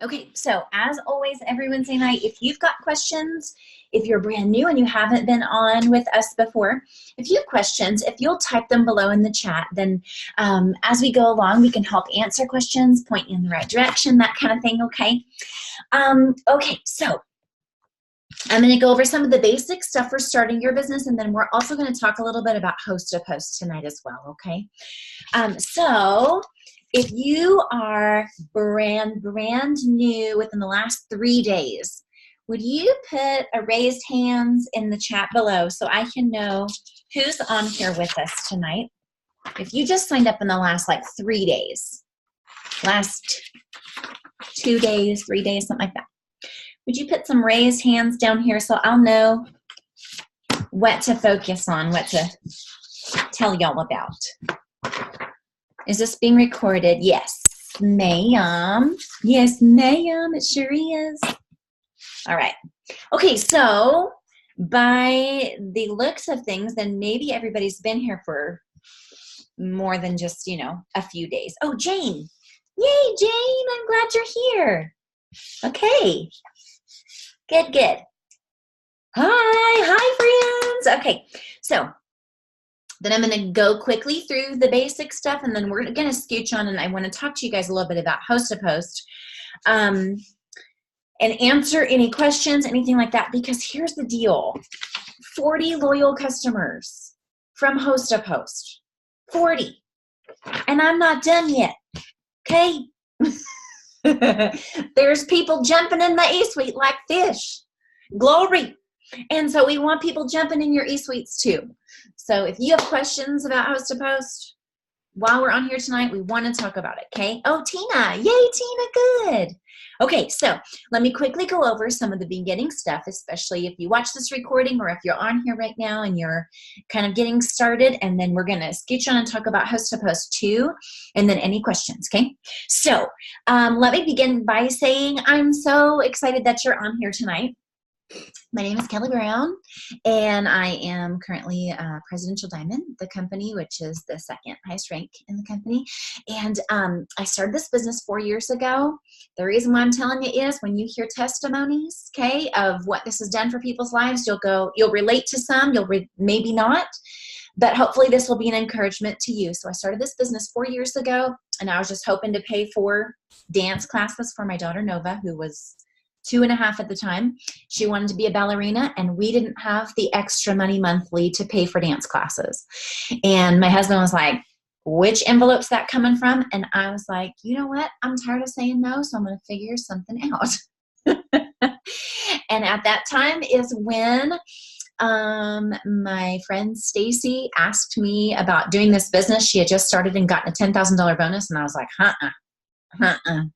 Okay, so as always, every Wednesday night, if you've got questions, if you're brand new and you haven't been on with us before, if you have questions, if you'll type them below in the chat, then as we go along, we can help answer questions, point you in the right direction, that kind of thing, okay? Okay, so I'm going to go over some of the basic stuff for starting your business, and then we're also going to talk a little bit about host-to-post tonight as well, okay? So if you are brand new within the last 3 days, would you put a raised hands in the chat below so I can know who's on here with us tonight? If you just signed up in the last 3 days, last 2 days, 3 days, something like that, would you put some raised hands down here so I'll know what to focus on, what to tell y'all about? Is this being recorded? Yes, ma'am. Yes, ma'am. It sure is. All right. Okay, so by the looks of things, then maybe everybody's been here for more than just, a few days. Oh, Jane. Yay, Jane. I'm glad you're here. Okay. Good. Hi, friends. Okay, so then I'm going to go quickly through the basic stuff, and then we're going to scooch on, and I want to talk to you guys a little bit about host-to-post and answer any questions, anything like that, because here's the deal. 40 loyal customers from host-to-post. 40. And I'm not done yet, okay? There's people jumping in my e-suite like fish. Glory. And so we want people jumping in your e-suites too. So if you have questions about host-to-post, while we're on here tonight, we want to talk about it, okay? Oh, Tina. Yay, Tina, good. Okay, so let me quickly go over some of the beginning stuff, especially if you watch this recording or if you're on here right now and you're kind of getting started, and then we're going to scooch on and talk about host-to-post too, and then any questions, okay? So let me begin by saying I'm so excited that you're on here tonight. My name is Kelly Brown, and I am currently Presidential Diamond, the company, which is the second highest rank in the company. And I started this business 4 years ago. The reason why I'm telling you is when you hear testimonies, okay, of what this has done for people's lives, you'll relate to some, maybe not, but hopefully this will be an encouragement to you. So I started this business 4 years ago, and I was just hoping to pay for dance classes for my daughter Nova, who was 2.5 at the time. She wanted to be a ballerina, and we didn't have the extra money monthly to pay for dance classes. And my husband was like, which envelope's that coming from? And I was like, you know what? I'm tired of saying no, so I'm going to figure something out. And at that time is when my friend Stacy asked me about doing this business. She had just started and gotten a $10,000 bonus. And I was like,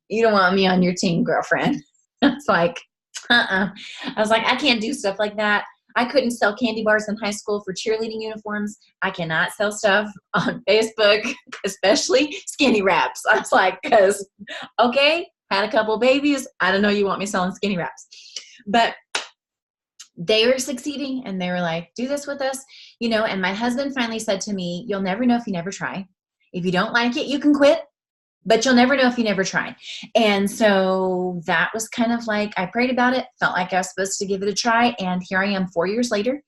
you don't want me on your team, girlfriend. It's like, I was like, I can't do stuff like that. I couldn't sell candy bars in high school for cheerleading uniforms. I cannot sell stuff on Facebook, especially skinny wraps. I was like, okay, had a couple babies. I don't know you want me selling skinny wraps. But they were succeeding, and they were like, do this with us, and my husband finally said to me, you'll never know if you never try. If you don't like it, you can quit. But you'll never know if you never try. And so that was kind of like, I prayed about it, felt like I was supposed to give it a try. And here I am 4 years later.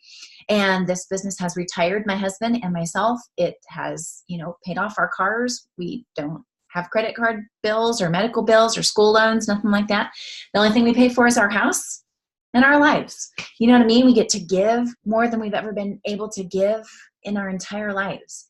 And this business has retired my husband and myself. It has, paid off our cars. We don't have credit card bills or medical bills or school loans, nothing like that. The only thing we pay for is our house and our lives. You know what I mean? We get to give more than we've ever been able to give in our entire lives.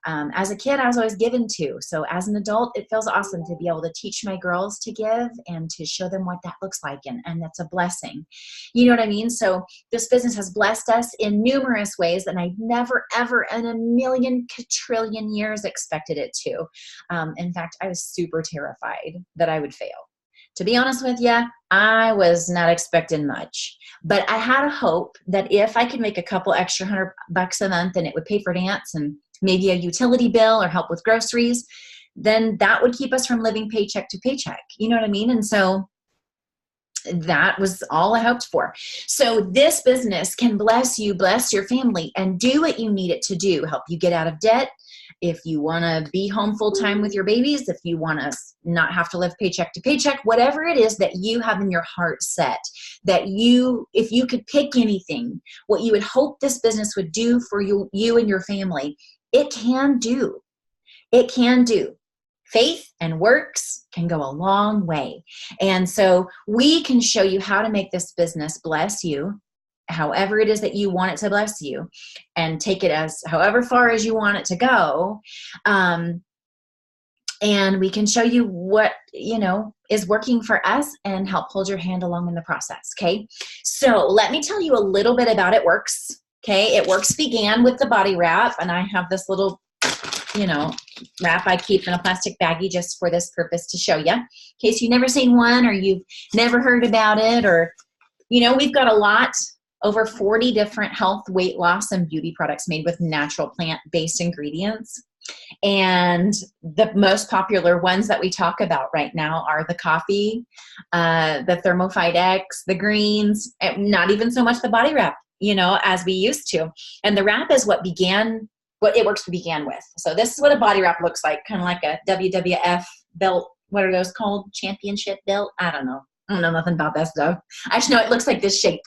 As a kid, I was always given to. So as an adult, it feels awesome to be able to teach my girls to give and to show them what that looks like. And that's a blessing. You know what I mean? So this business has blessed us in numerous ways, and I never, ever in a million quadrillion years expected it to. In fact, I was super terrified that I would fail. To be honest with you, I was not expecting much, but I had a hope that if I could make a couple extra $100 a month and it would pay for dance and maybe a utility bill or help with groceries, then that would keep us from living paycheck to paycheck. You know what I mean? And so that was all I hoped for. So this business can bless you, bless your family, and do what you need it to do. Help you get out of debt, if you want to be home full time with your babies, if you want to not have to live paycheck to paycheck, whatever it is that you have in your heart set, that you, if you could pick anything, what you would hope this business would do for you and your family, it can do. It can do. Faith and works can go a long way. And so we can show you how to make this business bless you, however it is that you want it to bless you, and take it as however far as you want it to go. And we can show you what, is working for us and help hold your hand along in the process. Okay. So let me tell you a little bit about It Works. Okay. It Works began with the body wrap, and I have this little, wrap I keep in a plastic baggie just for this purpose to show you, in case you've never seen one or you've never heard about it, or, we've got a lot, over 40 different health, weight loss, and beauty products made with natural plant-based ingredients. And the most popular ones that we talk about right now are the coffee, the Thermophyte X, the greens, not even so much the body wrap, as we used to. And the wrap is what It Works began with. So this is what a body wrap looks like, kind of like a WWF belt. What are those called? Championship belt? I don't know nothing about that stuff. I just know it looks like this shape.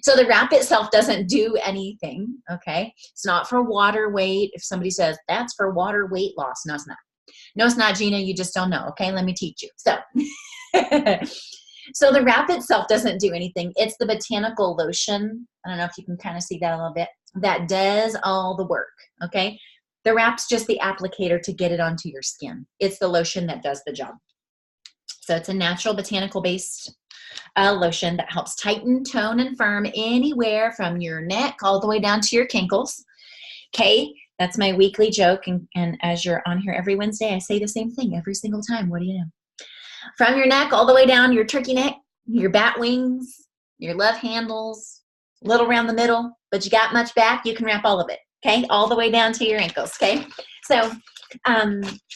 So the wrap itself doesn't do anything, okay? It's not for water weight. If somebody says, that's for water weight loss. No, it's not. No, it's not, Gina. You just don't know, okay? Let me teach you. So, so the wrap itself doesn't do anything. It's the botanical lotion. I don't know if you can kind of see that a little bit. That does all the work, okay? The wrap's just the applicator to get it onto your skin. It's the lotion that does the job. So it's a natural botanical-based lotion that helps tighten, tone, and firm anywhere from your neck all the way down to your kinkles. Okay, that's my weekly joke. And as you're on here every Wednesday, I say the same thing every single time. What do you know? From your neck all the way down your turkey neck, your bat wings, your love handles, a little around the middle, but you got much back, you can wrap all of it, okay? All the way down to your ankles, okay? So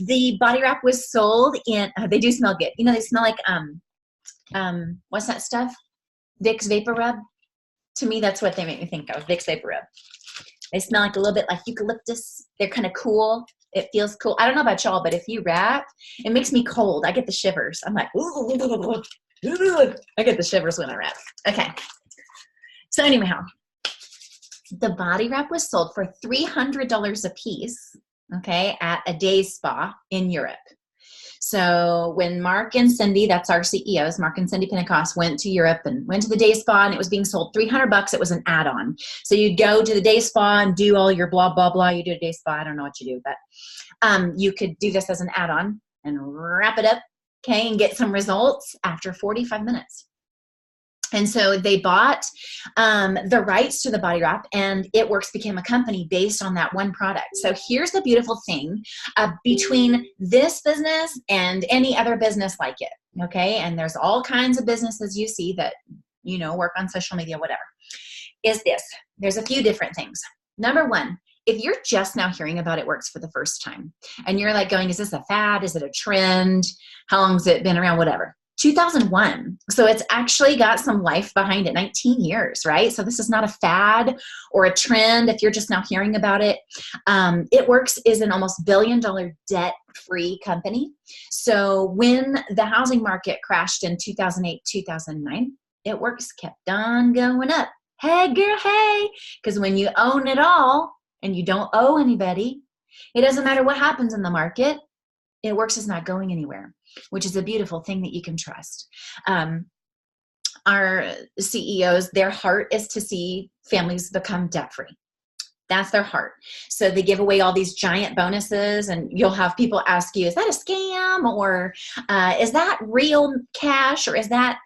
the body wrap was sold in, they do smell good. They smell like, what's that stuff? Vicks Vapor Rub. To me, that's what they make me think of, Vicks Vapor Rub. They smell like a little bit like eucalyptus. They're kind of cool. It feels cool. I don't know about y'all, but if you wrap, it makes me cold. I get the shivers. I'm like, ooh, I get the shivers when I wrap. Okay. So anyhow, the body wrap was sold for $300 a piece, okay, at a day spa in Europe. So when Mark and Cindy, that's our CEOs, Mark and Cindy Pentecost, went to Europe and went to the day spa, and it was being sold $300. It was an add-on. So you'd go to the day spa and do all your blah, blah, blah. You do a day spa. I don't know what you do, but you could do this as an add-on and wrap it up, okay, and get some results after 45 minutes. And so they bought the rights to the body wrap, and It Works became a company based on that one product. So here's the beautiful thing between this business and any other business like it, okay? And there's all kinds of businesses you see that, work on social media, whatever, is this. There's a few different things. Number one, if you're just now hearing about It Works for the first time, and you're like going, is this a fad? Is it a trend? How long has it been around? Whatever. 2001. So it's actually got some life behind it, 19 years, right? So this is not a fad or a trend if you're just now hearing about it. It Works is an almost billion-dollar debt-free company. So when the housing market crashed in 2008, 2009, It Works kept on going up. Hey, girl, hey. Because when you own it all and you don't owe anybody, it doesn't matter what happens in the market. It Works is not going anywhere, which is a beautiful thing that you can trust. Our CEOs, their heart is to see families become debt-free. That's their heart. So they give away all these giant bonuses, and you'll have people ask you, is that a scam? Or is that real cash? Or is that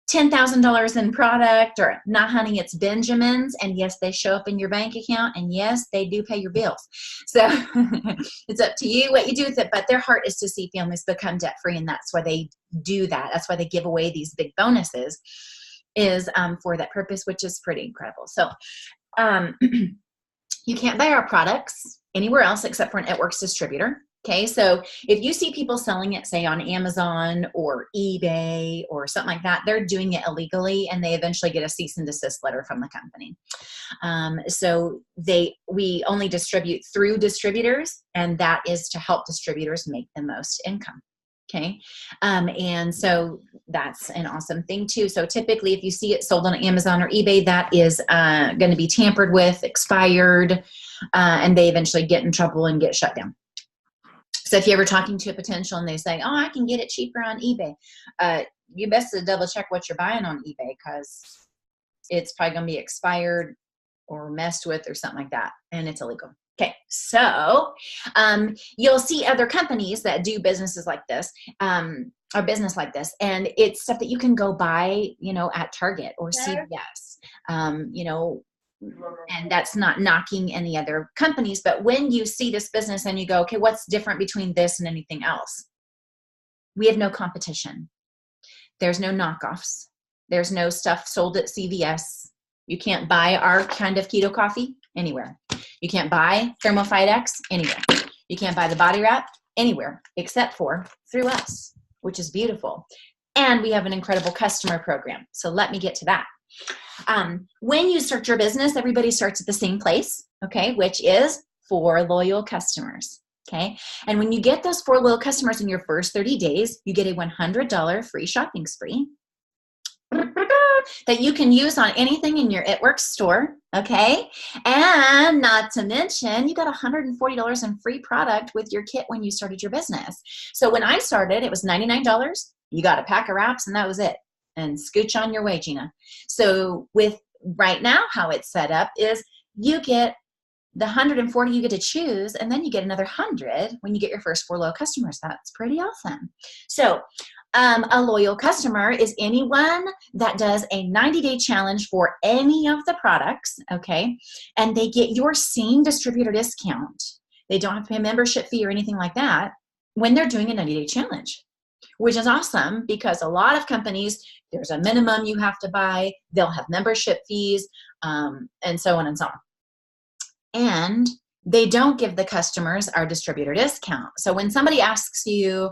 $10,000 in product? Or nah, honey, it's Benjamins. And yes, they show up in your bank account. And yes, they do pay your bills. So it's up to you what you do with it. But their heart is to see families become debt-free. And that's why they do that. That's why they give away these big bonuses, is for that purpose, which is pretty incredible. So you can't buy our products anywhere else except for an It Works distributor. Okay, so if you see people selling it, say on Amazon or eBay or something like that, they're doing it illegally, and they eventually get a cease and desist letter from the company. So we only distribute through distributors, and that is to help distributors make the most income. Okay. And so that's an awesome thing too. So typically if you see it sold on Amazon or eBay, that is going to be tampered with, expired, and they eventually get in trouble and get shut down. So if you're ever talking to a potential and they say, oh, I can get it cheaper on eBay, you best to double check what you're buying on eBay, because it's probably going to be expired or messed with or something like that, and it's illegal. Okay, so you'll see other companies that do businesses like this, or business like this, and it's stuff that you can go buy, at Target or CVS, and that's not knocking any other companies. But when you see this business and you go, okay, what's different between this and anything else? We have no competition. There's no knockoffs. There's no stuff sold at CVS. You can't buy our kind of keto coffee anywhere. You can't buy Thermophyte X anywhere. You can't buy the body wrap anywhere except for through us, which is beautiful. And we have an incredible customer program. So let me get to that. When you start your business, everybody starts at the same place, okay, which is 4 loyal customers. Okay. And when you get those 4 loyal customers in your first 30 days, you get a $100 free shopping spree that you can use on anything in your It Works store, okay? And not to mention, you got $140 in free product with your kit when you started your business. So when I started, it was $99. You got a pack of wraps, and that was it. And scooch on your way, Gina. So with right now, how it's set up is you get the 140 you get to choose, and then you get another 100 when you get your first 4 loyal customers. That's pretty awesome. So a loyal customer is anyone that does a 90-day challenge for any of the products, okay? And they get your same distributor discount. They don't have to pay a membership fee or anything like that when they're doing a 90-day challenge, which is awesome, because a lot of companies, there's a minimum you have to buy. They'll have membership fees, and so on and so on. And they don't give the customers our distributor discount. So when somebody asks you,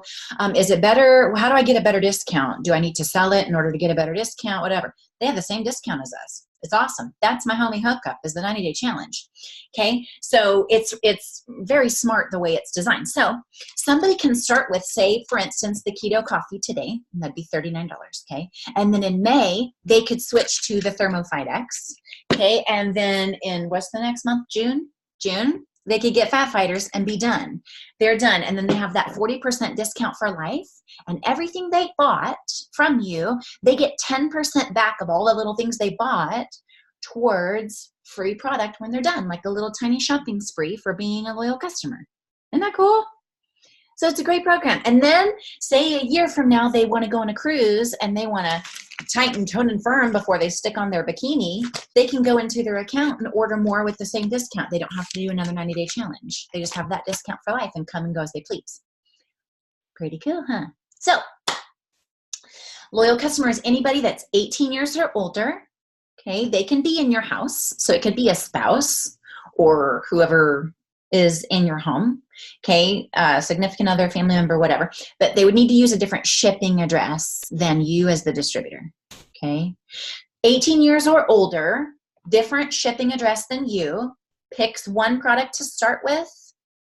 is it better? How do I get a better discount? Do I need to sell it in order to get a better discount? Whatever. They have the same discount as us. It's awesome. That's my homie hookup, is the 90-day challenge. Okay. So it's very smart the way it's designed. So somebody can start with, say, for instance, the keto coffee today, and that'd be $39. Okay. And then in May, they could switch to the Thermophyte X. Okay. And then in what's the next month? June, they could get Fat Fighters and be done. They're done. And then they have that 40% discount for life, and everything they bought from you, they get 10% back of all the little things they bought towards free product when they're done, like a little tiny shopping spree for being a loyal customer. Isn't that cool? So it's a great program. And then say a year from now, they want to go on a cruise and they want to tighten, tone, and firm before they stick on their bikini. They can go into their account and order more with the same discount. They don't have to do another 90-day challenge. They just have that discount for life and come and go as they please. Pretty cool, huh? So loyal customer is anybody that's 18 years or older. Okay, they can be in your house. So it could be a spouse or whoever is in your home. Okay, significant other, family member, whatever. But they would need to use a different shipping address than you as the distributor. Okay, 18 years or older, different shipping address than you, picks one product to start with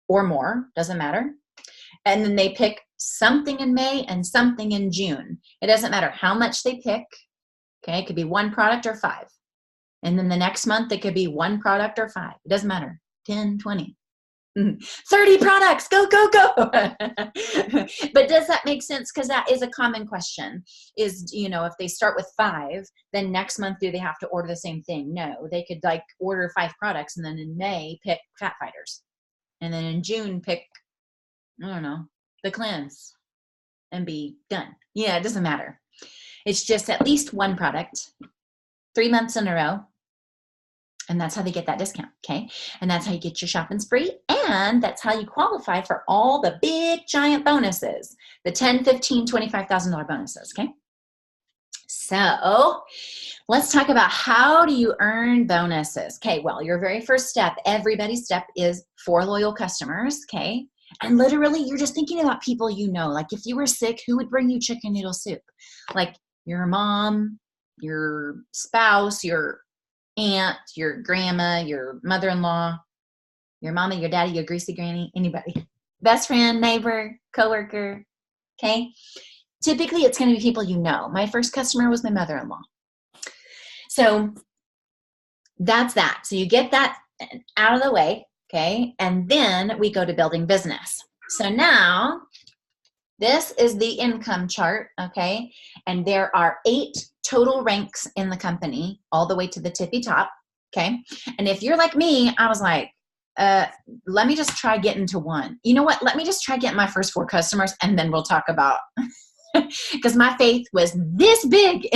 or more, doesn't matter. And then they pick something in May and something in June. It doesn't matter how much they pick. Okay, it could be 1 product or 5. And then the next month, it could be 1 product or 5. It doesn't matter. 10, 20. 30 products, go, go, go. But does that make sense? Because that is a common question is, if they start with 5, then next month, do they have to order the same thing? No, they could order 5 products and then in May pick Fat Fighters. And then in June pick, I don't know, the cleanse and be done. Yeah, it doesn't matter. It's just at least 1 product, 3 months in a row. And that's how they get that discount, okay? And that's how you get your shopping spree. And that's how you qualify for all the big, giant bonuses, the $10,000, $15,000, $25,000 bonuses, okay? So let's talk about how do you earn bonuses. Okay, well, your very first step, everybody's step is 4 loyal customers, okay? And literally, you're just thinking about people you know. Like if you were sick, who would bring you chicken noodle soup? Like your mom, your spouse, your aunt, your grandma, your mother-in-law, your mama, your daddy, your greasy granny, anybody. Best friend, neighbor, coworker, okay? Typically, it's going to be people you know. My first customer was my mother-in-law. So that's that. So you get that out of the way, okay? And then we go to building business. So now this is the income chart, okay? And there are 8 total ranks in the company all the way to the tippy top, okay? And if you're like me, I was like, let me just try getting to 1. You know what? Let me just try getting my first 4 customers and then we'll talk about, because my faith was this big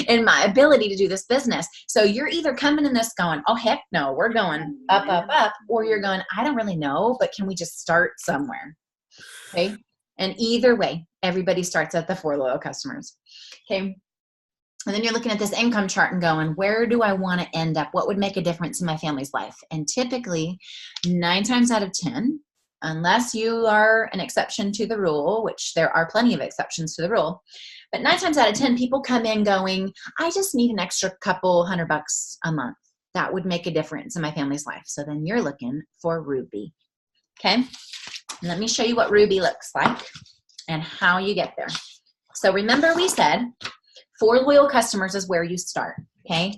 in my ability to do this business. So you're either coming in this going, oh, heck no, we're going up, up, up, or you're going, I don't really know, but can we just start somewhere? Okay. And either way, everybody starts at the 4 loyal customers. Okay. And then you're looking at this income chart and going, where do I want to end up? What would make a difference in my family's life? And typically 9 times out of 10, unless you are an exception to the rule, which there are plenty of exceptions to the rule, but 9 times out of 10, people come in going, I just need an extra couple $100 a month. That would make a difference in my family's life. So then you're looking for Ruby. Okay. And let me show you what Ruby looks like and how you get there. So remember we said 4 loyal customers is where you start, okay?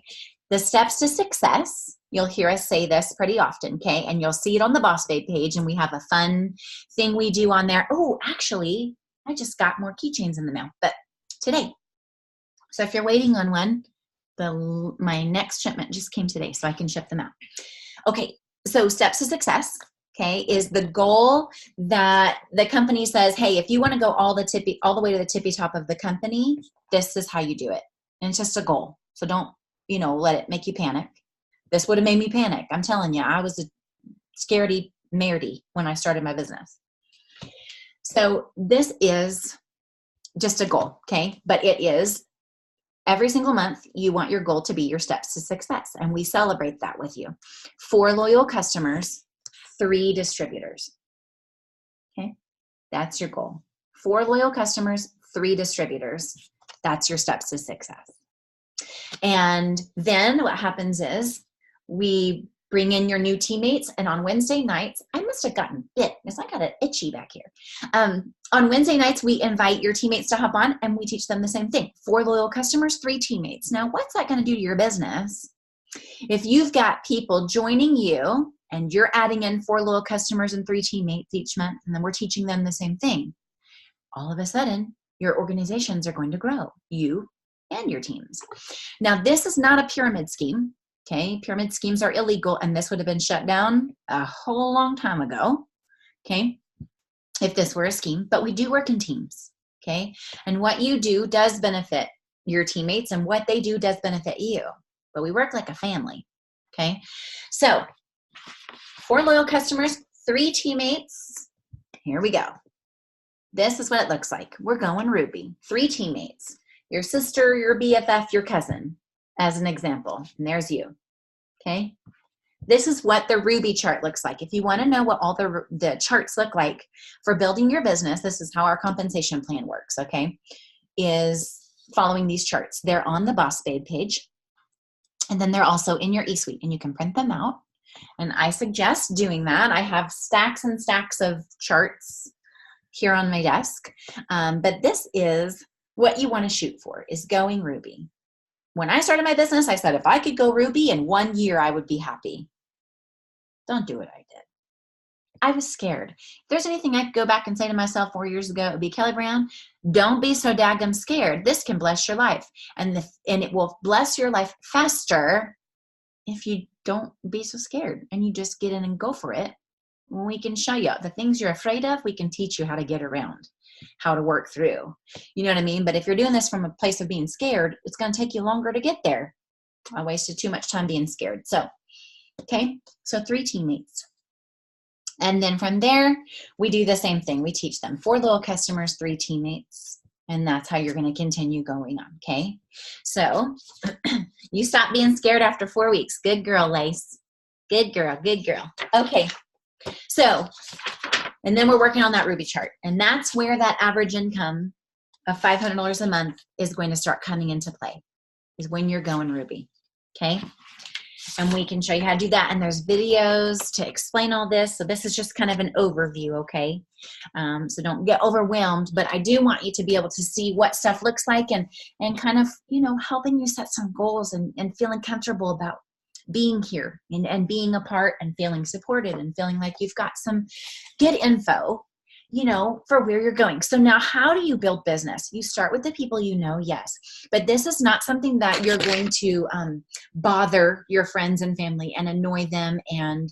The steps to success, you'll hear us say this pretty often, okay? And you'll see it on the Boss Babe page, and we have a fun thing we do on there. Oh, actually, I just got more keychains in the mail, but today. So if you're waiting on one, my next shipment just came today, so I can ship them out. Okay, so steps to success, okay, is the goal that the company says, hey, if you want to go all the way to the tippy top of the company, this is how you do it. And it's just a goal. So don't, let it make you panic. This would have made me panic. I'm telling you, I was a scaredy maredy when I started my business. So this is just a goal, okay? But it is every single month, you want your goal to be your steps to success. And we celebrate that with you. 4 loyal customers, 3 distributors. Okay, that's your goal. 4 loyal customers, 3 distributors. That's your steps to success. And then what happens is we bring in your new teammates, and on Wednesday nights, I must have gotten bit because I got an itchy back here. On Wednesday nights, we invite your teammates to hop on and we teach them the same thing. 4 loyal customers, 3 teammates. Now, what's that going to do to your business? If you've got people joining you and you're adding in 4 loyal customers and 3 teammates each month, and then we're teaching them the same thing, all of a sudden, your organizations are going to grow, you and your teams. Now, this is not a pyramid scheme, okay? Pyramid schemes are illegal, and this would have been shut down a whole long time ago, okay, if this were a scheme. But we do work in teams, okay? And what you do does benefit your teammates, and what they do does benefit you. But we work like a family, okay? So 4 loyal customers, 3 teammates. Here we go. This is what it looks like. We're going Ruby. 3 teammates. Your sister, your BFF, your cousin, as an example. And there's you, okay? This is what the Ruby chart looks like. If you want to know what all the charts look like for building your business, this is how our compensation plan works, okay? Is following these charts. They're on the Boss Babe page. And then they're also in your eSuite, and you can print them out. And I suggest doing that. I have stacks and stacks of charts here on my desk. But this is what you want to shoot for, is going Ruby. When I started my business, I said, if I could go Ruby in 1 year, I would be happy. Don't do what I did. I was scared. If there's anything I could go back and say to myself 4 years ago, it would be, Kelly Brown, don't be so daggum scared. This can bless your life. And it will bless your life faster if you don't be so scared and you just get in and go for it. We can show you the things you're afraid of. We can teach you how to get around, how to work through. You know what I mean? But if you're doing this from a place of being scared, it's going to take you longer to get there. I wasted too much time being scared. So, okay. So 3 teammates. And then from there, we do the same thing. We teach them 4 loyal customers, 3 teammates. And that's how you're going to continue going on. Okay. So you stop being scared after 4 weeks. Good girl, Lace. Good girl. Good girl. Okay. So And then we're working on that Ruby chart. And that's where that average income of $500 a month is going to start coming into play, is when you're going Ruby. Okay. And we can show you how to do that. And there's videos to explain all this. So this is just kind of an overview, okay? So don't get overwhelmed, but I do want you to be able to see what stuff looks like and kind of, you know, helping you set some goals and feeling comfortable about being here and being a part and feeling supported and feeling like you've got some good info, you know, for where you're going. So now how do you build business? You start with the people you know, yes, but this is not something that you're going to bother your friends and family and annoy them and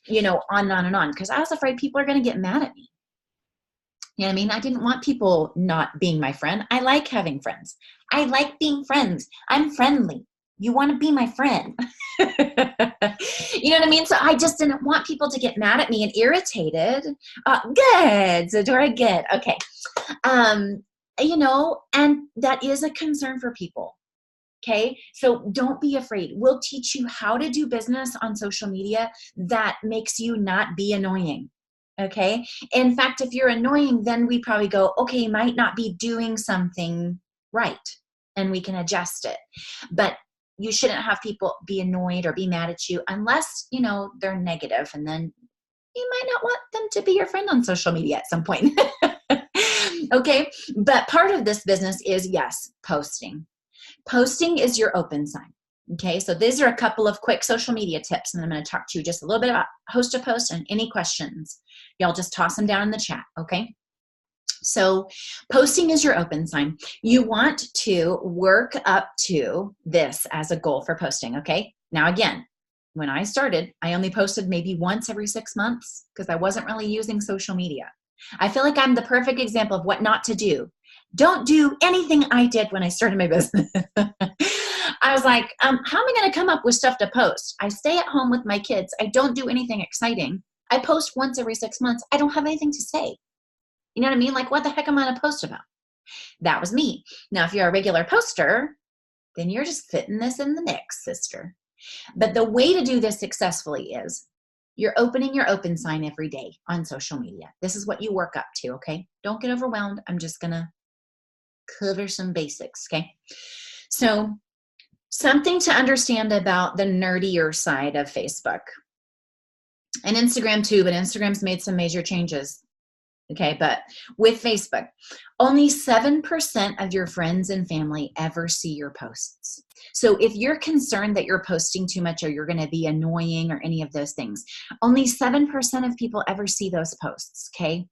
you know, on and on and on, because I was afraid people are going to get mad at me. You know what I mean? I didn't want people not being my friend. I like having friends. I like being friends. I'm friendly. You want to be my friend. You know what I mean? So I just didn't want people to get mad at me and irritated. Good. So Dora, good. Okay. You know, and that is a concern for people. Okay. So don't be afraid. We'll teach you how to do business on social media that makes you not be annoying. Okay. In fact, if you're annoying, then we probably go, okay, you might not be doing something right, and we can adjust it. But you shouldn't have people be annoyed or be mad at you unless, you know, they're negative, and then you might not want them to be your friend on social media at some point. Okay. But part of this business is, yes, posting. Posting is your open sign. Okay. So these are a couple of quick social media tips, and I'm going to talk to you just a little bit about host to post, and any questions, y'all just toss them down in the chat. Okay. So posting is your open sign. You want to work up to this as a goal for posting. Okay. Now, again, when I started, I only posted maybe once every 6 months because I wasn't really using social media. I feel like I'm the perfect example of what not to do. Don't do anything I did when I started my business. I was like, how am I going to come up with stuff to post? I stay at home with my kids. I don't do anything exciting. I post once every 6 months. I don't have anything to say. You know what I mean? Like, what the heck am I going to post about? That was me. Now, if you're a regular poster, then you're just fitting this in the mix, sister. But the way to do this successfully is you're opening your open sign every day on social media. This is what you work up to, okay? Don't get overwhelmed. I'm just going to cover some basics, okay? So something to understand about the nerdier side of Facebook and Instagram too, but Instagram's made some major changes. Okay, but with Facebook, only 7% of your friends and family ever see your posts. So if you're concerned that you're posting too much or you're going to be annoying or any of those things, only 7% of people ever see those posts, okay?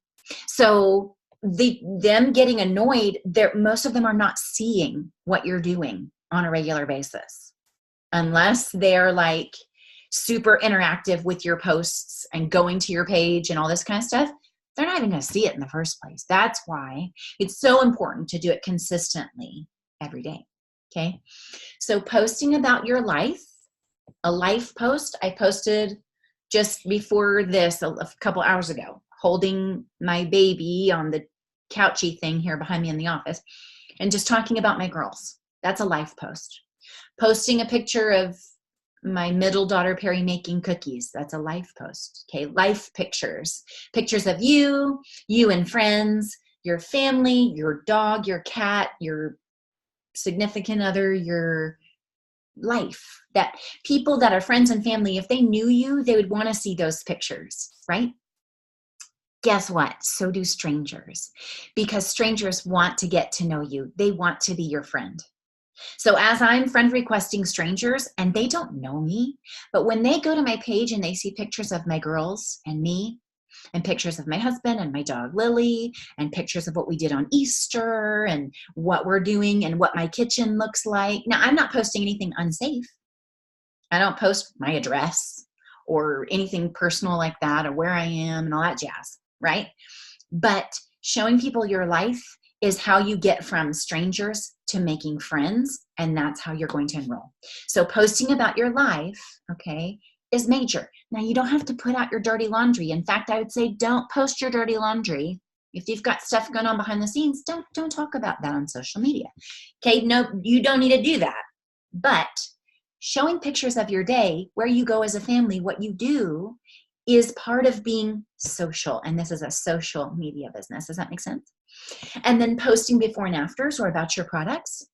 So them getting annoyed, most of them are not seeing what you're doing on a regular basis, unless they're like super interactive with your posts and going to your page and all this kind of stuff. They're not even going to see it in the first place. That's why it's so important to do it consistently every day. Okay. So posting about your life, a life post, I posted just before this a couple hours ago, holding my baby on the couchy thing here behind me in the office and just talking about my girls. That's a life post. Posting a picture of my middle daughter, Perry, making cookies. That's a life post. Okay. Life pictures, pictures of you and friends, your family, your dog, your cat, your significant other, your life. That people that are friends and family, if they knew you, they would want to see those pictures, right? Guess what? So do strangers, because strangers want to get to know you. They want to be your friend. So as I'm friend requesting strangers, and they don't know me, but when they go to my page and they see pictures of my girls and me, and pictures of my husband and my dog Lily, and pictures of what we did on Easter and what we're doing and what my kitchen looks like. Now, I'm not posting anything unsafe. I don't post my address or anything personal like that, or where I am and all that jazz, right? But showing people your life is how you get from strangers to making friends, and that's how you're going to enroll. So posting about your life, okay, is major. Now, you don't have to put out your dirty laundry. In fact, I would say don't post your dirty laundry. If you've got stuff going on behind the scenes, don't talk about that on social media. Okay, no, you don't need to do that. But showing pictures of your day, where you go as a family, what you do, is part of being social. And this is a social media business. Does that make sense? And then posting before and afters or about your products.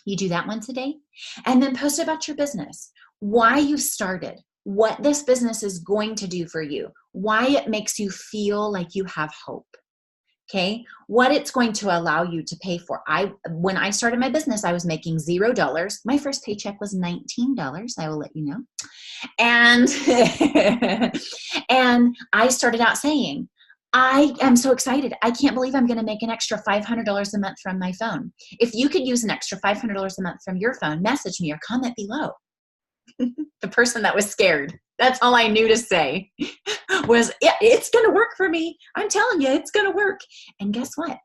You do that once a day. And then post about your business, why you started, what this business is going to do for you, why it makes you feel like you have hope. Okay, what it's going to allow you to pay for. When I started my business, I was making $0. My first paycheck was $19. I will let you know. And and I started out saying, I am so excited. I can't believe I'm going to make an extra $500 a month from my phone. If you could use an extra $500 a month from your phone, message me or comment below. The person that was scared. That's all I knew to say was, yeah, it's going to work for me. I'm telling you, it's going to work. And guess what?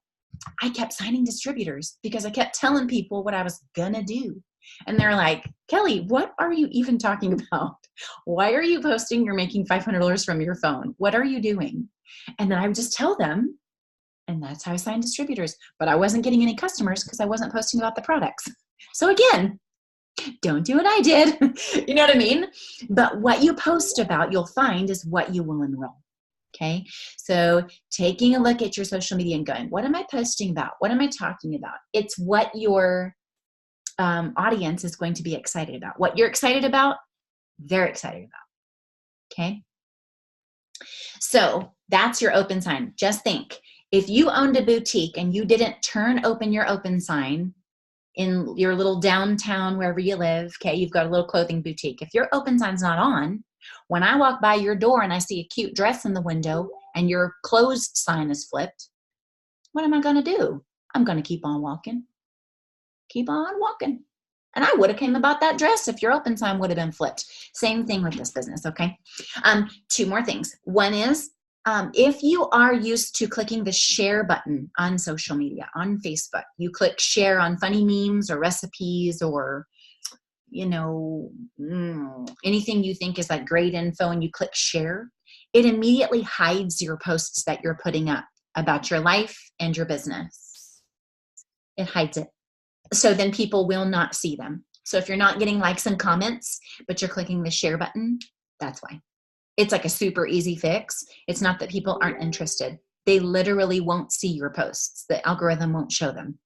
I kept signing distributors because I kept telling people what I was going to do. And they're like, Kelly, what are you even talking about? Why are you posting you're making $500 from your phone? What are you doing? And then I would just tell them, and that's how I signed distributors. But I wasn't getting any customers because I wasn't posting about the products. So again, don't do what I did. You know what I mean? But what you post about, you'll find is what you will enroll. Okay. So taking a look at your social media and going, what am I posting about? What am I talking about? It's what your audience is going to be excited about. What you're excited about, they're excited about. Okay. So that's your open sign. Just think, if you owned a boutique and you didn't open your open sign in your little downtown, wherever you live, okay, you've got a little clothing boutique. If your open sign's not on, when I walk by your door and I see a cute dress in the window and your closed sign is flipped, what am I going to do? I'm going to keep on walking. Keep on walking. And I would have came about that dress if your open sign would have been flipped. Same thing with this business, okay? Two more things. One is, if you are used to clicking the share button on social media, on Facebook, you click share on funny memes or recipes or, you know, anything you think is like great info and you click share, it immediately hides your posts that you're putting up about your life and your business. It hides it. So then people will not see them. So if you're not getting likes and comments, but you're clicking the share button, that's why. It's like a super easy fix. It's not that people aren't interested. They literally won't see your posts. The algorithm won't show them.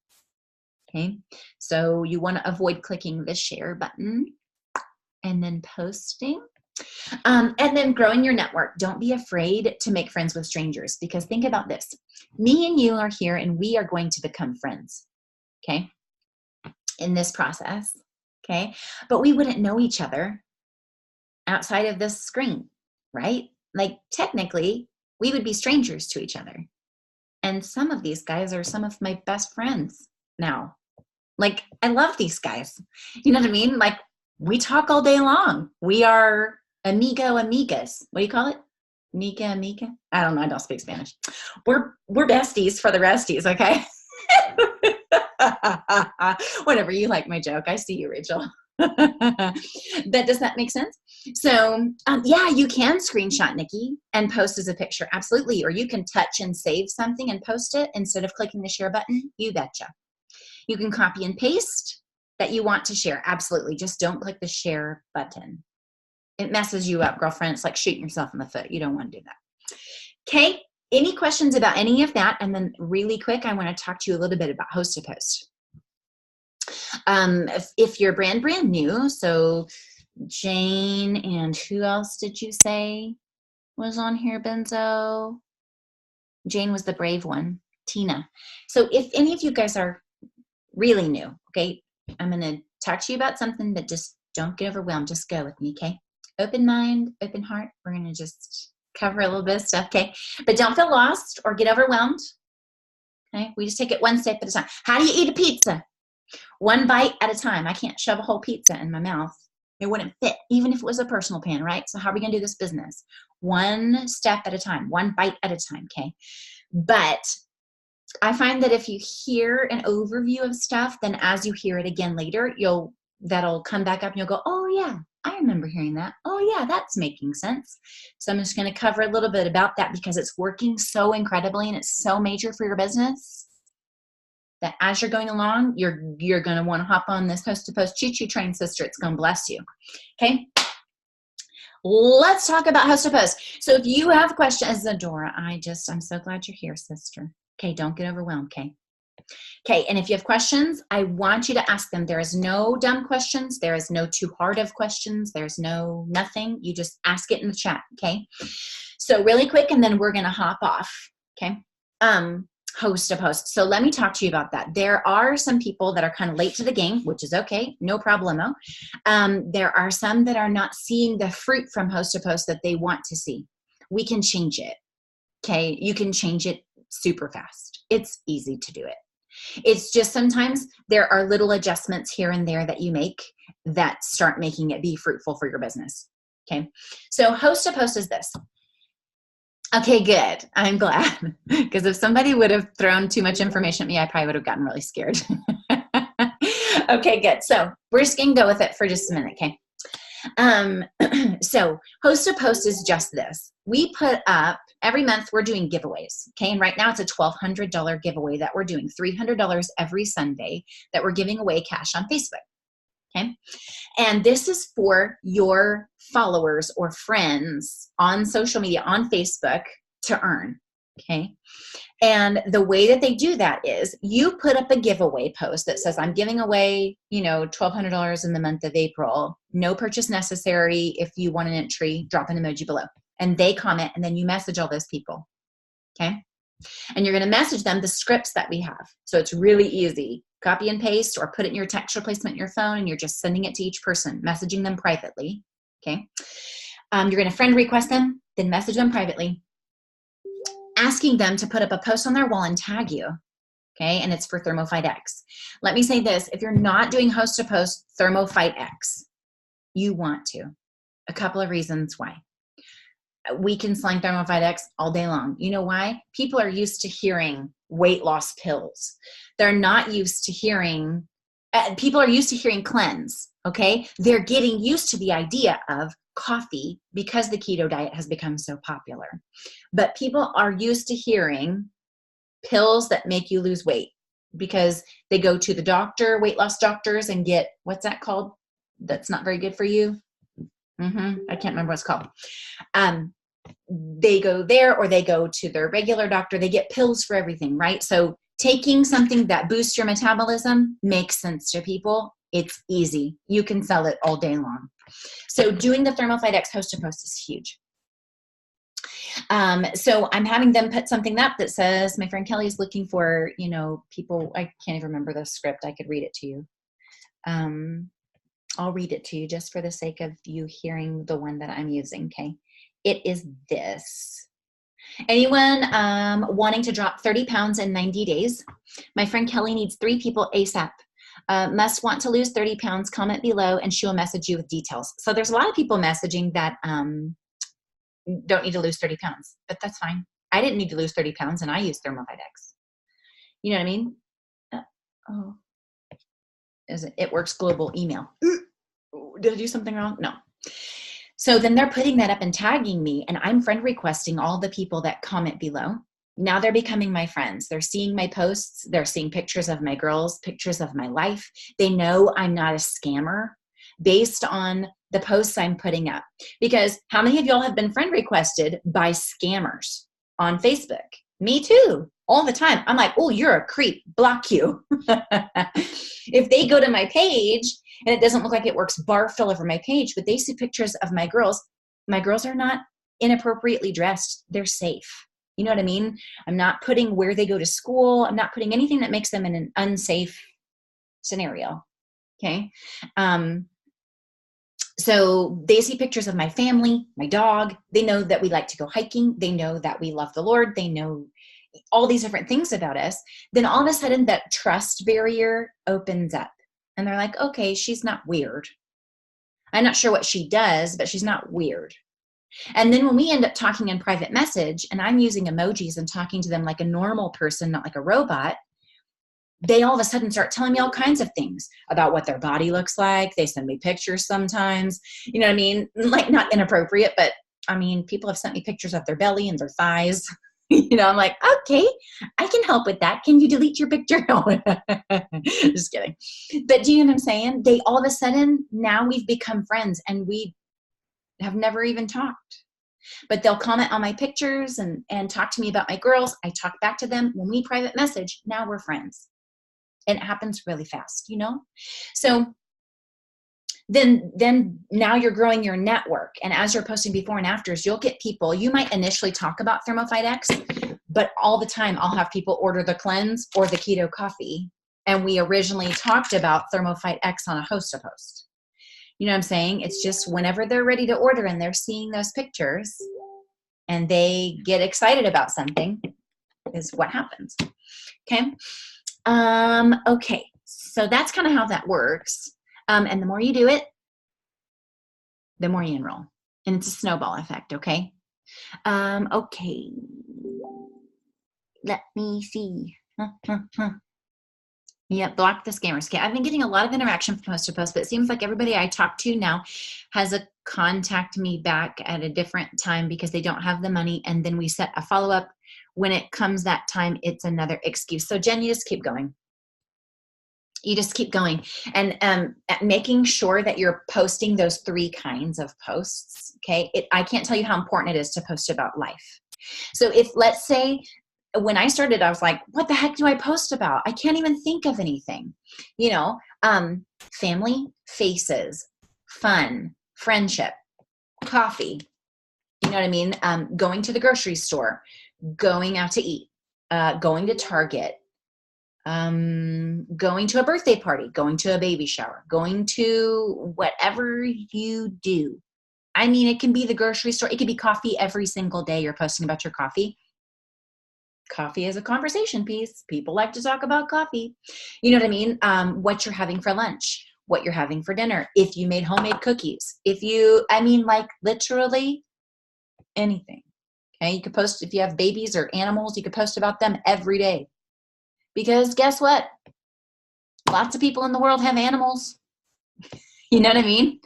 Okay. So you want to avoid clicking the share button and then posting. And then growing your network. Don't be afraid to make friends with strangers, because think about this. Me and you are here and we are going to become friends. Okay. In this process. Okay. But we wouldn't know each other outside of this screen, right? Like technically we would be strangers to each other. And some of these guys are some of my best friends now. Like I love these guys. You know what I mean? Like we talk all day long. We are amigas. What do you call it? Amiga. I don't know. I don't speak Spanish. We're besties for the resties. Okay. Whatever, you like my joke. I see you, Rachel. Does that make sense? So yeah, you can screenshot Nikki and post as a picture. Absolutely. Or you can touch and save something and post it instead of clicking the share button. You betcha. You can copy and paste that you want to share. Absolutely. Just don't click the share button. It messes you up, girlfriend. It's like shooting yourself in the foot. You don't want to do that. Okay. Any questions about any of that? And then really quick, I want to talk to you a little bit about host to post. If you're brand new, so Jane and who else did you say was on here, Benzo? Jane was the brave one. Tina. So if any of you guys are really new, okay, I'm going to talk to you about something that just don't get overwhelmed. Just go with me, okay? Open mind, open heart. We're going to just cover a little bit of stuff, okay? But don't feel lost or get overwhelmed, okay? We just take it one step at a time. How do you eat a pizza? One bite at a time. I can't shove a whole pizza in my mouth. It wouldn't fit, even if it was a personal pan, right? So how are we going to do this business? One step at a time, one bite at a time, okay? But I find that if you hear an overview of stuff, then as you hear it again later, that'll come back up and you'll go, oh yeah, I remember hearing that. Oh yeah, that's making sense. So I'm just going to cover a little bit about that because it's working so incredibly and it's so major for your business that as you're going along, you're going to want to hop on this host to post choo-choo train, sister. It's going to bless you. Okay. Let's talk about host to post. So if you have questions, Zadora, I'm so glad you're here, sister. Okay, don't get overwhelmed, okay? Okay, and if you have questions, I want you to ask them. There is no dumb questions. There is no too hard of questions. There's no nothing. You just ask it in the chat, okay? So really quick, and then we're going to hop off, okay? Host to post. So let me talk to you about that. There are some people that are kind of late to the game, which is okay, no problemo. There are some that are not seeing the fruit from host to post that they want to see. We can change it, okay? You can change it super fast. It's easy to do it. It's just sometimes there are little adjustments here and there that you make that start making it be fruitful for your business. Okay. So host to post is this. Okay, good. I'm glad. Because if somebody would have thrown too much information at me, I probably would have gotten really scared. Okay, good. So we're just going to go with it for just a minute. Okay. So host to post is just this. We put up every month, we're doing giveaways. Okay. And right now it's a $1,200 giveaway that we're doing, $300 every Sunday that we're giving away cash on Facebook. Okay. And this is for your followers or friends on social media, on Facebook to earn. Okay. And the way that they do that is you put up a giveaway post that says, I'm giving away, $1,200 in the month of April. No purchase necessary. If you want an entry, drop an emoji below. And they comment, and then you message all those people. Okay. And you're going to message them the scripts that we have. So it's really easy. Copy and paste or put it in your text replacement in your phone, and you're just sending it to each person, messaging them privately. Okay. You're going to friend request them, then message them privately, asking them to put up a post on their wall and tag you. Okay. And it's for ThermoFight X. Let me say this. If you're not doing host to post ThermoFight X, you want to. A couple of reasons why. We can slang ThermoFight X all day long. You know why? People are used to hearing weight loss pills. They're not used to hearing, people are used to hearing cleanse, okay? They're getting used to the idea of coffee because the keto diet has become so popular. But people are used to hearing pills that make you lose weight because they go to the doctor, weight loss doctors, and get, what's that called? That's not very good for you. I can't remember what it's called. They go there or they go to their regular doctor. They get pills for everything, right? So taking something that boosts your metabolism makes sense to people. It's easy. You can sell it all day long. So doing the ThermoFight X host to post is huge. So I'm having them put something up that says, my friend Kelly is looking for, people, I can't even remember the script. I could read it to you. I'll read it to you just for the sake of you hearing the one that I'm using, okay? It is this. Anyone wanting to drop 30 pounds in 90 days? My friend Kelly needs 3 people ASAP. Must want to lose 30 pounds, comment below, and she will message you with details. So there's a lot of people messaging that don't need to lose 30 pounds, but that's fine. I didn't need to lose 30 pounds, and I use ThermoFight X. You know what I mean? It works global email. Did I do something wrong? No. So then they're putting that up and tagging me, and I'm friend requesting all the people that comment below. Now they're becoming my friends. They're seeing my posts. They're seeing pictures of my girls, pictures of my life. They know I'm not a scammer based on the posts I'm putting up. Because how many of y'all have been friend requested by scammers on Facebook? Me too. All the time. I'm like, oh, you're a creep. Block you. If they go to my page and it doesn't look like it works barfed all over my page, but they see pictures of my girls are not inappropriately dressed. They're safe. You know what I mean? I'm not putting where they go to school. I'm not putting anything that makes them in an unsafe scenario. Okay. So they see pictures of my family, my dog. They know that we like to go hiking. They know that we love the Lord. They know all these different things about us. Then all of a sudden that trust barrier opens up and they're like, okay, she's not weird. I'm not sure what she does, but she's not weird. And then when we end up talking in private message and I'm using emojis and talking to them like a normal person, not like a robot, they all of a sudden start telling me all kinds of things about what their body looks like. They send me pictures sometimes, you know what I mean? Like not inappropriate, but I mean, people have sent me pictures of their belly and their thighs. I'm like, okay, I can help with that. Can you delete your picture? Just kidding. But do you know what I'm saying? They all of a sudden, now we've become friends and we have never even talked. But they'll comment on my pictures and talk to me about my girls. I talk back to them. When we private message, now we're friends. And it happens really fast, you know? So then now you're growing your network. And as you're posting before and afters, you'll get people. You might initially talk about Thermophyte X, but all the time I'll have people order the cleanse or the keto coffee. And we originally talked about Thermophyte X on a host of post. You know what I'm saying? It's just whenever they're ready to order and they're seeing those pictures and they get excited about something is what happens. Okay. Okay. So that's kind of how that works. And the more you do it, the more you enroll. And it's a snowball effect, okay? Okay. Let me see. Yeah, block the scammers. Okay, I've been getting a lot of interaction from post to post, but it seems like everybody I talk to now has a contact me back at a different time because they don't have the money, and then we set a follow-up. When it comes that time, it's another excuse. So Jen, you just keep going. You just keep going and making sure that you're posting those 3 kinds of posts, okay? I can't tell you how important it is to post about life. So if, let's say, when I started, I was like, what the heck do I post about? I can't even think of anything. You know, family, faces, fun, friendship, coffee. You know what I mean? Going to the grocery store, going out to eat, going to Target, going to a birthday party, going to a baby shower, going to whatever you do. I mean, it can be the grocery store. It could be coffee every single day. You're posting about your coffee. Coffee is a conversation piece. People like to talk about coffee. You know what I mean? What you're having for lunch, what you're having for dinner. If you made homemade cookies, I mean, like literally anything. Okay. You could post, if you have babies or animals, you could post about them every day. Because guess what? Lots of people in the world have animals. You know what I mean?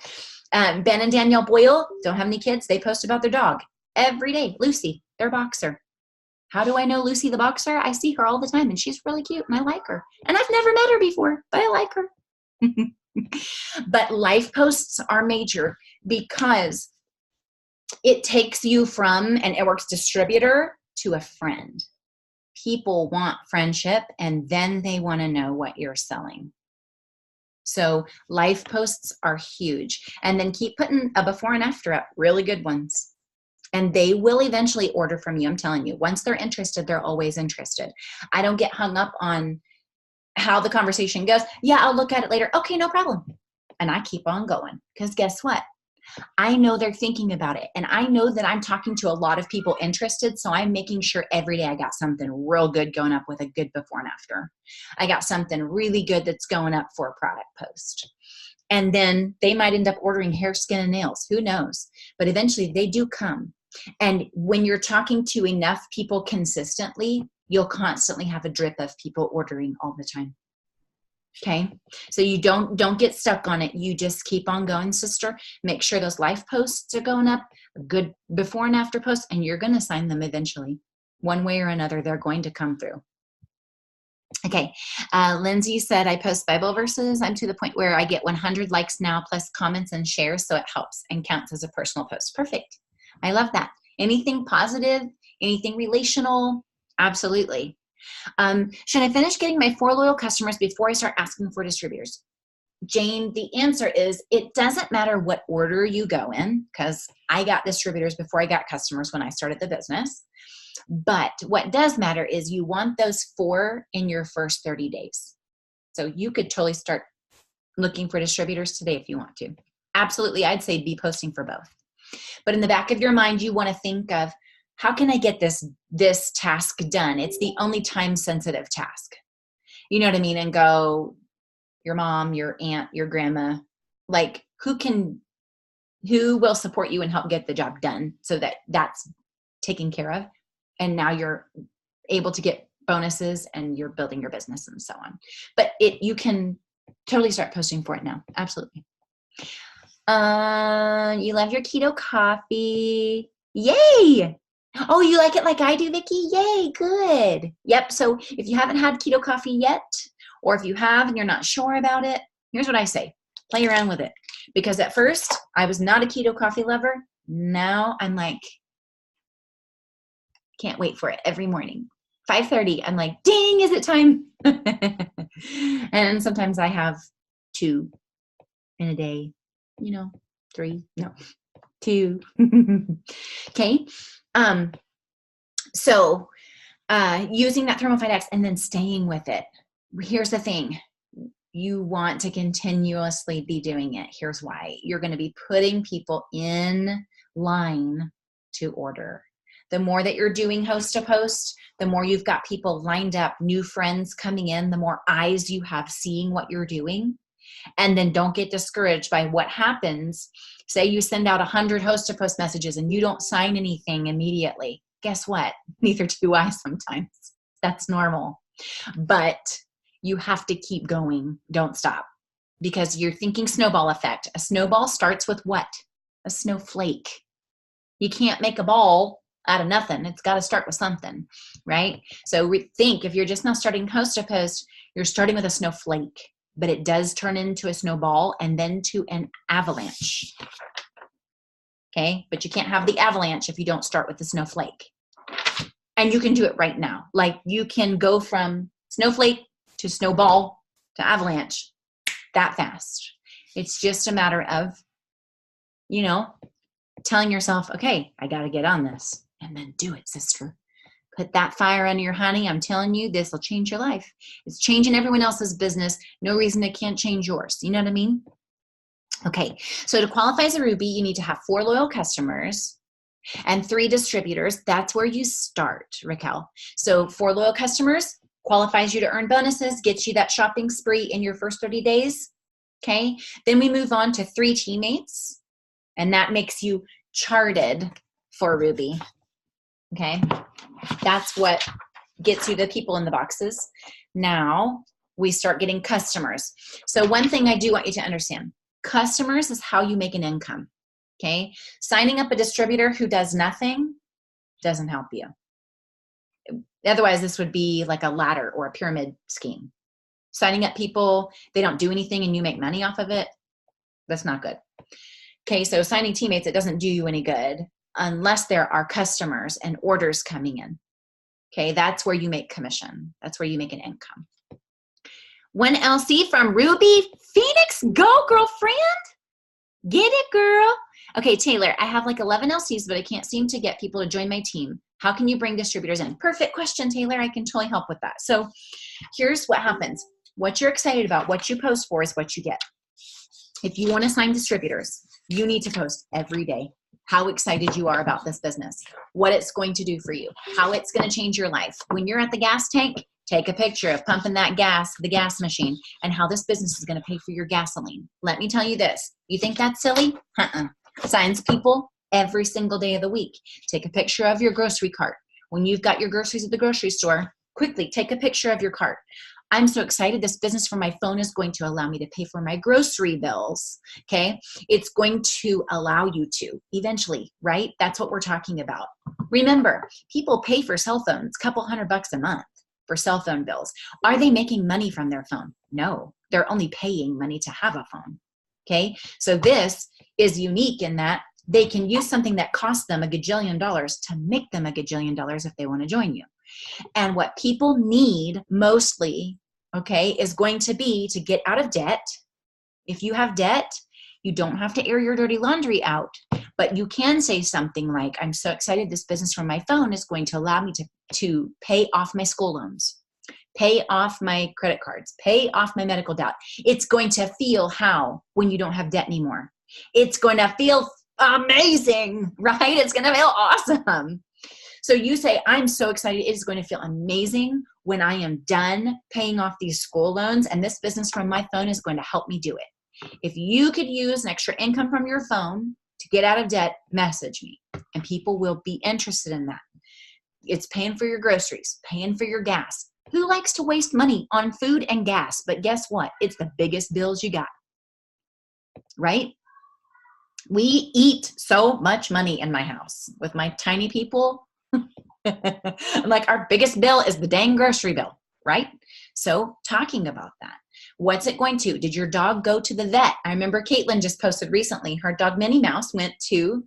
Ben and Danielle Boyle don't have any kids. They post about their dog every day. Lucy, their boxer. How do I know Lucy the boxer? I see her all the time and she's really cute and I like her. And I've never met her before, but I like her. But life posts are major because it takes you from an It Works distributor to a friend. People want friendship and then they want to know what you're selling. So life posts are huge. And then keep putting a before and after up, really good ones. And they will eventually order from you. I'm telling you, once they're interested, they're always interested. I don't get hung up on how the conversation goes. Yeah, I'll look at it later. Okay, no problem. And I keep on going because guess what? I know they're thinking about it. And I know that I'm talking to a lot of people interested. So I'm making sure every day I got something real good going up with a good before and after. I got something really good that's going up for a product post. And then they might end up ordering hair, skin, and nails. Who knows? But eventually they do come. And when you're talking to enough people consistently, you'll constantly have a drip of people ordering all the time. Okay. So you don't get stuck on it. You just keep on going, sister. Make sure those life posts are going up, good before and after posts, and you're going to sign them eventually. One way or another, they're going to come through. Okay. Lindsay said, I post Bible verses. I'm to the point where I get 100 likes now plus comments and shares. So it helps and counts as a personal post. Perfect. I love that. Anything positive, anything relational. Absolutely. Should I finish getting my 4 loyal customers before I start asking for distributors? Jane, the answer is it doesn't matter what order you go in because I got distributors before I got customers when I started the business. But what does matter is you want those 4 in your first 30 days. So you could totally start looking for distributors today if you want to. Absolutely, I'd say be posting for both. But in the back of your mind, you want to think of, how can I get this task done? It's the only time-sensitive task. You know what I mean? And go, your mom, your aunt, your grandma, like who will support you and help get the job done so that that's taken care of. And now you're able to get bonuses and you're building your business and so on. But you can totally start posting for it now. Absolutely. You love your keto coffee. Yay. Oh, you like it like I do, Vicki? Yay, good. Yep. So if you haven't had keto coffee yet, or if you have and you're not sure about it, here's what I say. Play around with it. Because at first I was not a keto coffee lover. Now I'm like, can't wait for it every morning. 5:30, I'm like, ding, is it time? And sometimes I have 2 in a day, 3, no, 2. Okay. So using that thermophied X and then staying with it. Here's the thing. You want to continuously be doing it. Here's why. You're going to be putting people in line to order. The more that you're doing host to post, the more you've got people lined up, new friends coming in, the more eyes you have seeing what you're doing. And then don't get discouraged by what happens. Say you send out 100 host to post messages and you don't sign anything immediately. Guess what? Neither do I sometimes. That's normal. But you have to keep going. Don't stop. Because you're thinking snowball effect. A snowball starts with what? A snowflake. You can't make a ball out of nothing. It's got to start with something, right? So think if you're just now starting host to post, you're starting with a snowflake, but it does turn into a snowball and then to an avalanche. Okay. But you can't have the avalanche if you don't start with the snowflake. And you can do it right now. Like you can go from snowflake to snowball to avalanche that fast. It's just a matter of, telling yourself, okay, I got to get on this. And then do it, sister. Put that fire under your honey. I'm telling you, this will change your life. It's changing everyone else's business. No reason it can't change yours. You know what I mean? Okay, so to qualify as a Ruby, you need to have 4 loyal customers and 3 distributors. That's where you start, Raquel. So 4 loyal customers qualifies you to earn bonuses, gets you that shopping spree in your first 30 days. Okay, then we move on to 3 teammates, and that makes you charted for Ruby. Okay, that's what gets you the people in the boxes. Now we start getting customers. So one thing I do want you to understand, customers is how you make an income. Okay, signing up a distributor who does nothing doesn't help you. Otherwise, this would be like a ladder or a pyramid scheme. Signing up people, they don't do anything and you make money off of it, that's not good. Okay, so signing teammates, it doesn't do you any good unless there are customers and orders coming in. Okay, that's where you make commission. That's where you make an income. 1 LC from Ruby Phoenix. Go, girlfriend. Get it, girl. Okay, Taylor, I have like 11 LCs, but I can't seem to get people to join my team. How can you bring distributors in? Perfect question, Taylor. I can totally help with that. So here's what happens. What you're excited about, what you post for is what you get. If you want to sign distributors, you need to post every day how excited you are about this business, what it's going to do for you, how it's going to change your life. When you're at the gas tank, take a picture of pumping that gas, the gas machine, and how this business is going to pay for your gasoline. Let me tell you this. You think that's silly? Signs people every single day of the week. Take a picture of your grocery cart. When you've got your groceries at the grocery store, quickly take a picture of your cart. I'm so excited. This business from my phone is going to allow me to pay for my grocery bills. Okay. It's going to allow you to eventually, right? That's what we're talking about. Remember, people pay for cell phones, a couple $100 a month for cell phone bills. Are they making money from their phone? No, they're only paying money to have a phone. Okay. So this is unique in that they can use something that costs them $1 gajillion to make them $1 gajillion if they want to join you. And what people need mostly, okay, is going to be to get out of debt. If you have debt, you don't have to air your dirty laundry out, but you can say something like, I'm so excited this business from my phone is going to allow me to pay off my school loans, pay off my credit cards, pay off my medical debt. It's going to feel how when you don't have debt anymore. It's going to feel amazing, right? It's going to feel awesome. So you say, I'm so excited. It is going to feel amazing when I am done paying off these school loans, and this business from my phone is going to help me do it. If you could use an extra income from your phone to get out of debt, message me, and people will be interested in that. It's paying for your groceries, paying for your gas. Who likes to waste money on food and gas? But guess what? It's the biggest bills you got, right? We eat so much money in my house with my tiny people. I'm like, our biggest bill is the dang grocery bill, right? So talking about that, what's it going to? Did your dog go to the vet? I remember Caitlin just posted recently, her dog Minnie Mouse went to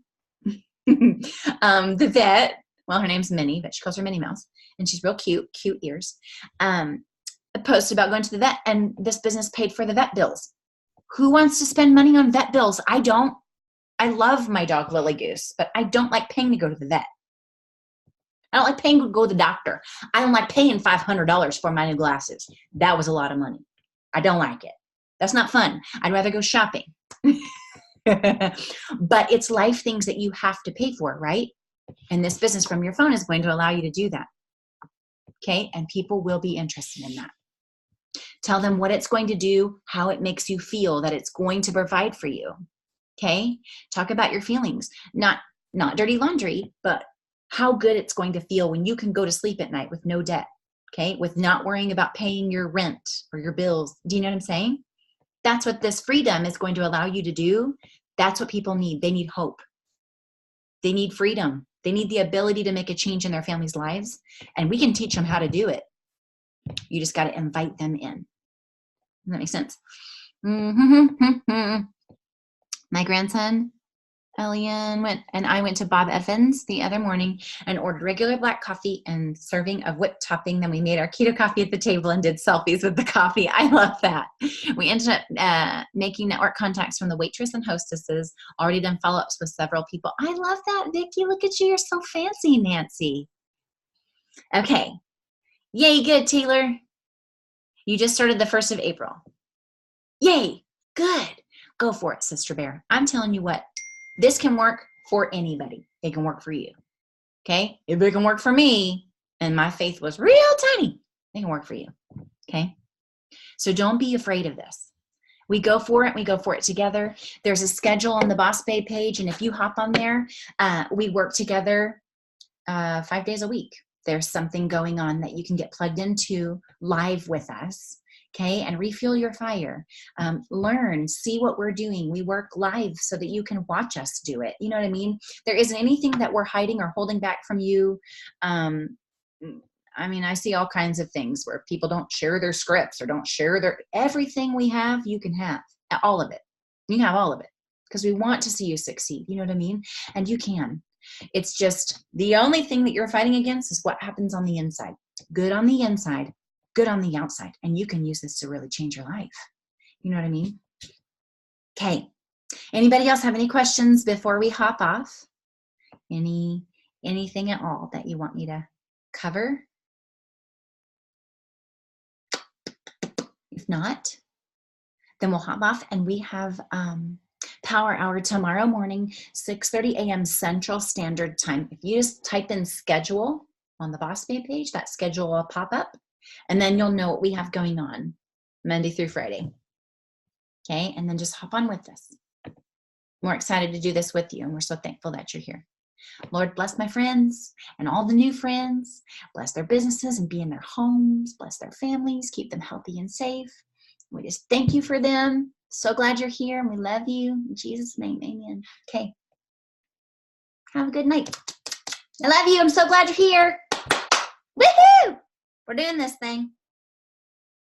the vet. Well, her name's Minnie, but she calls her Minnie Mouse, and she's real cute ears. Posted about going to the vet, and this business paid for the vet bills. Who wants to spend money on vet bills? I don't. I love my dog Lily Goose, but I don't like paying to go to the vet. I don't like paying to go to the doctor. I don't like paying $500 for my new glasses. That was a lot of money. I don't like it. That's not fun. I'd rather go shopping. But it's life things that you have to pay for, right? And this business from your phone is going to allow you to do that. Okay? And people will be interested in that. Tell them what it's going to do, how it makes you feel, that it's going to provide for you. Okay? Talk about your feelings. Not dirty laundry, but how good it's going to feel when you can go to sleep at night with no debt. Okay? With not worrying about paying your rent or your bills. Do you know what I'm saying? That's what this freedom is going to allow you to do. That's what people need. They need hope. They need freedom. They need the ability to make a change in their families' lives. And we can teach them how to do it. You just got to invite them in. Does that make sense? My grandson, Elian, I went to Bob Evans the other morning and ordered regular black coffee and serving of whipped topping. Then we made our keto coffee at the table and did selfies with the coffee. I love that. We ended up making network contacts from the waitress and hostesses, already done follow-ups with several people. I love that, Vicki. Look at you. You're so fancy, Nancy. Okay. Yay, good, Taylor. You just started the 1st of April. Yay, good. Go for it, Sister Bear. I'm telling you what, this can work for anybody. It can work for you. Okay? If it can work for me, and my faith was real tiny, it can work for you. Okay? So don't be afraid of this. We go for it. We go for it together. There's a schedule on the Boss Babe page, and if you hop on there, we work together 5 days a week. There's something going on that you can get plugged into live with us, okay, and refuel your fire. Learn, see what we're doing. We work live so that you can watch us do it. You know what I mean? There isn't anything that we're hiding or holding back from you. I mean, I see all kinds of things where people don't share their scripts or don't share everything we have, you can have. All of it. You can have all of it because we want to see you succeed. You know what I mean? And you can. It's just the only thing that you're fighting against is what happens on the inside. Good on the inside, good on the outside. And you can use this to really change your life. You know what I mean? Okay. Anybody else have any questions before we hop off? Anything at all that you want me to cover? If not, then we'll hop off, and we have Power Hour tomorrow morning, 6:30 a.m. Central Standard Time. If you just type in schedule on the Boss Babe page, that schedule will pop up, and then you'll know what we have going on Monday through Friday. Okay, and then just hop on with us. We're excited to do this with you, and we're so thankful that you're here. Lord, bless my friends and all the new friends. Bless their businesses and be in their homes. Bless their families. Keep them healthy and safe. We just thank you for them. So glad you're here, and we love you. In Jesus' name, amen. Okay. Have a good night. I love you. I'm so glad you're here. Woohoo! We're doing this thing.